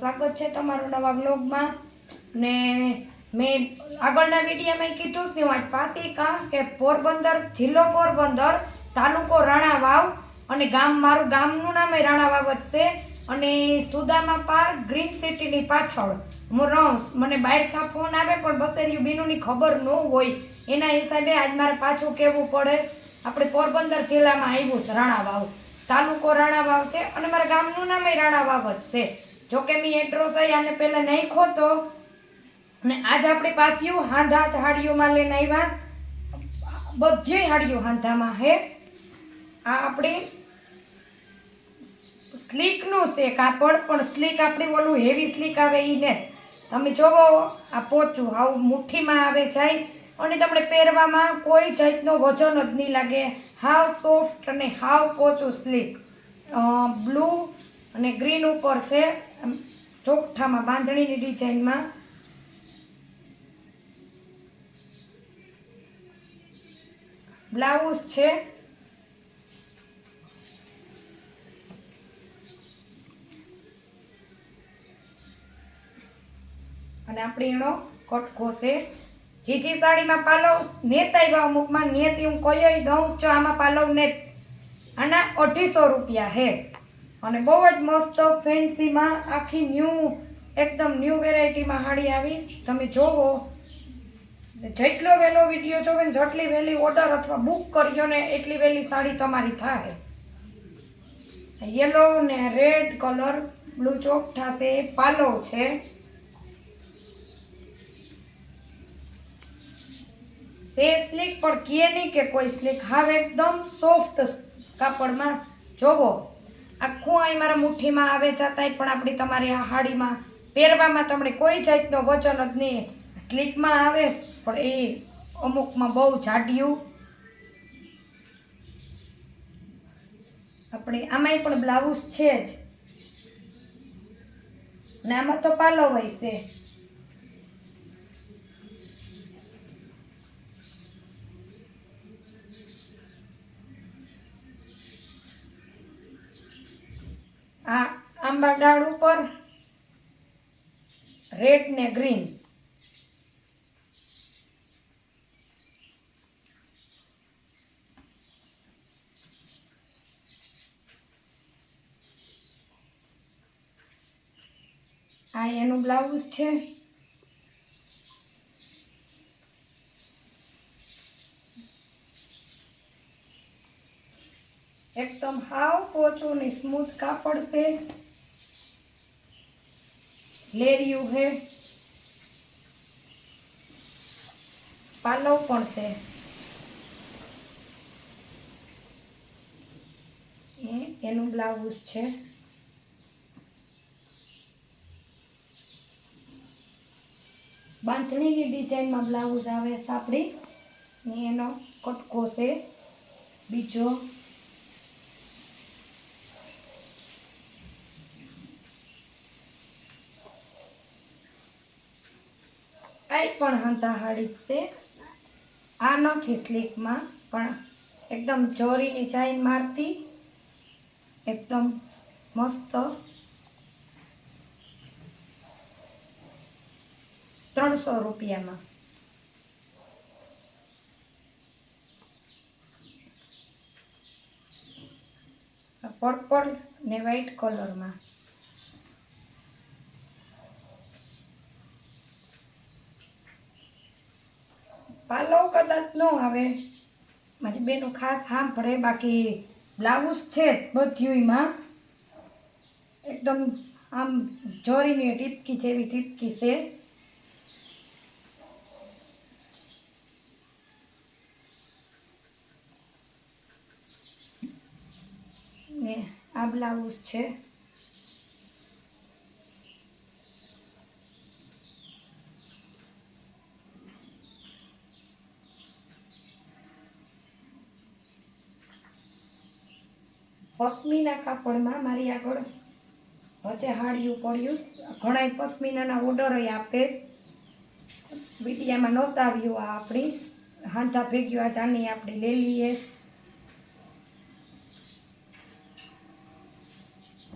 સ્વાગત છે તમારું નવા બ્લોગમાં ને મેં આગળના વિડીયોમાં કીધું કે હું આજ પાછી કે પોરબંદર જિલ્લો પોરબંદર તાલુકો રાણાવાવ અને મારું ગામનું નામ રાણાવાવ જ છે અને સુદામા પાર્ક ગ્રીન સિટીની પાછળ હું રહું. મને બહારથી ફોન આવે પણ બસેરિયું બીનુની ખબર ન હોય એના હિસાબે આજ મારે પાછું કહેવું પડે. આપણે પોરબંદર જિલ્લામાં આવ્યું છે રાણાવાવ, તાલુકો રાણાવાવ છે અને મારા ગામનું નામ રાણાવાવ જ છે. જોકે મેં એડ્રેસ આને પહેલાં નાખ્યો હતો અને આજ આપણે પાછું હાંધા હાડીઓમાં લઈને આવ્યા. બધી હાડીઓ હાંધામાં હે. આ આપણી સ્લીકનું છે કાપડ, પણ સ્લીક આપણી ઓલું હેવી સ્લીક આવે એ ને તમે જોવો. આ પોચું આવું મુઠ્ઠીમાં આવે જાય અને તમને પહેરવામાં કોઈ જાતનો વજન જ નહીં લાગે. હાવ સોફ્ટ અને હાવ પોચું સ્લીક બ્લુ અને ગ્રીન ઉપર છે, ચોકઠામાં બાંધણીની ડિઝાઇનમાં. બ્લાઉઝ છે અને આપણી એનો કટકો છે. જે સાડીમાં પાલવ નેત આવ્યા અમુકમાં નેત હું કઈ દઉં છું. આમાં પાલવ નેત આના 250 રૂપિયા હે અને બહુ જ મસ્ત ફેન્સીમાં આખી એકદમ ન્યૂ વેરાયટીમાં હાડી આવી. તમે જોવો, જેટલો વહેલો વિડીયો જોવે ને જેટલી વહેલી ઓર્ડર અથવા બુક કર્યો ને એટલી વહેલી સાડી તમારી થાય. યલો ને રેડ કલર બ્લુ ચોકઠા છે, પાલવ છે. સ્લીક પણ કહે નહીં કે કોઈ સ્લીક, હાવ એકદમ સોફ્ટ કાપડમાં. જોવો આખું અહીં મારા મુઠ્ઠીમાં આવે છતાંય પણ આપણી તમારી આ હાડીમાં પહેરવામાં તમને કોઈ જાતનો વજન જ નહીં. સ્લીકમાં આવે પણ એ અમુકમાં બહુ જાડિયું. આપણે આમાંય પણ બ્લાઉઝ છે જ અને આમાં તો પાલવ હોય છે. આ આંબા ડાળ ઉપર રેડ ને ગ્રીન. આ એનું બ્લાઉઝ છે. એકદમ હાવ પોચું ને સ્મૂથ કાપડ છે. લેરિયું છે, પાલવ પણ છે. એનું બ્લાઉઝ છે. બાંધણીની ડિઝાઇનમાં બ્લાઉઝ આવે સાપડી ને એનો કટકો છે બીજો. આ પણ હાંધા હાડી છે. આ નથી સ્લીકમાં પણ એકદમ જોરીની ચાઈન મારતી એકદમ મસ્ત. 300 રૂપિયામાં. પર્પલ ને વ્હાઈટ કલરમાં. પાલવ કદાચ ન આવે, મારી બેનું ખાસ સાંભળે. બાકી બ્લાઉઝ છે બધીમાં એકદમ આમ જોરીની ટીપકી જેવી ટીપકી છે. ને આ બ્લાઉઝ છે. પશ્મિના કાપડમાં મારી આગળ વચ્ચે હાડિયું પડ્યું. ઘણા પશ્મિનાના ઓર્ડર આપે. વિડીયામાં નહોતા આવ્યું. આ આપણી હાંધા ભેગ્યું આ ચાની આપણે લઈ લઈએ.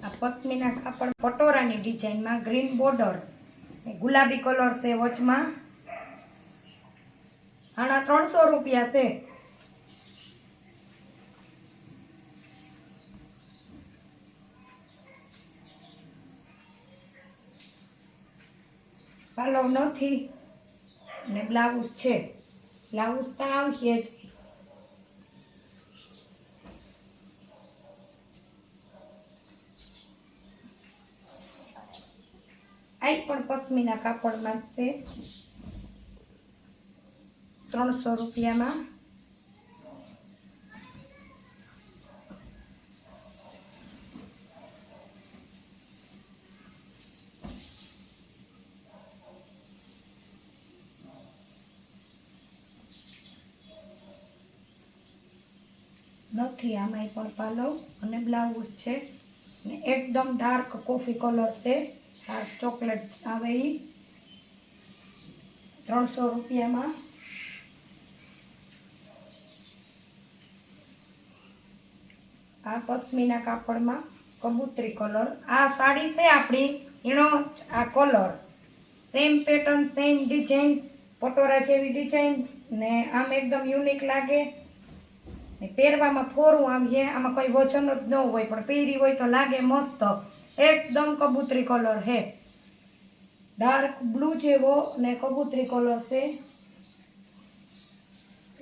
આ પશ્મિના કાપડ પટોરાની ડિઝાઇનમાં ગ્રીન બોર્ડર, ગુલાબી કલર છે વચમાં. આના 300 રૂપિયા છે. પાલવ નથી ને બ્લાઉઝ છે. બ્લાઉઝ તો આવશે જ. આ પણ પશ્મિના કાપડમાં છે 300 રૂપિયામાં. નથી આમાંય પણ પાલવ અને બ્લાઉઝ છે ને એકદમ ડાર્ક કોફી કલર છે. ડાર્ક ચોકલેટ આવે એ 300 રૂપિયામાં. આ પશ્મિના કાપડમાં કબૂતરી કલર. આ સાડી છે આપણી એનો આ colour same pattern same design પટોરા જેવી ડિઝાઇન ને આમ એકદમ યુનિક લાગે ને પહેરવામાં ફોરું આવીએ. આમાં કોઈ વજન જ ન હોય પણ પહેરી હોય તો લાગે મસ્ત. એકદમ કબૂતરી કલર છે, ડાર્ક બ્લુ જેવો ને કબૂતરી કલર છે.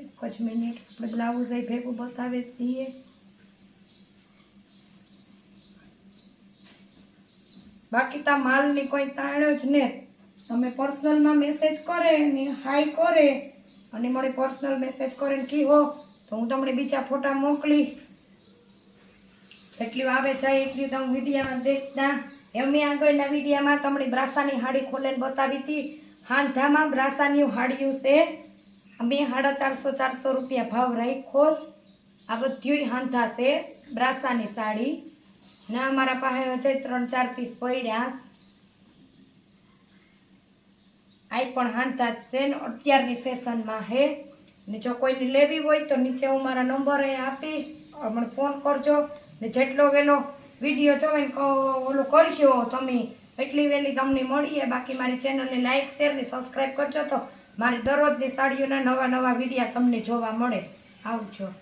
એક જ મિનિટ, આપણે બ્લાઉઝ એ ભેગું બતાવે છીએ. બાકી તા માલની કોઈ તાણ જ ને. તમે પર્સનલમાં મેસેજ કરે ને હાઈ કરે અને મને પર્સનલ મેસેજ કરે ને કીહો તો હું તમને બીજા ફોટા મોકલી. એટલી આવે જાય એટલી તો હું વિડીયામાં દેખતા. એમ મેં આગળના વિડીયામાં તમને બ્રાસાની હાડી ખોલીને બતાવી હતી. હાંધામાં બ્રાસાની હાડીઓ છે. અમે 450 રૂપિયા ભાવ રાખ્યો. આ બધું હાંધા છે બ્રાસાની સાડી ને અમારા પાસે હજે 3-4 પીસ પડ્યા. આ પણ હાંધા જ છે ને અત્યારની ફેશનમાં છે. ને જો કોઈને લેવી હોય તો નીચે હું મારા નંબર આપી મને ફોન કરજો. ને જેટલો વેલો વિડીયો જોવે ને ઓલું કરજો તમે એટલી વહેલી તમને મળીએ. બાકી મારી ચેનલને લાઇક શેર ને સબસ્ક્રાઈબ કરજો તો મારી દરરોજની સાડીઓના નવા વિડીયા તમને જોવા મળે. આવજો.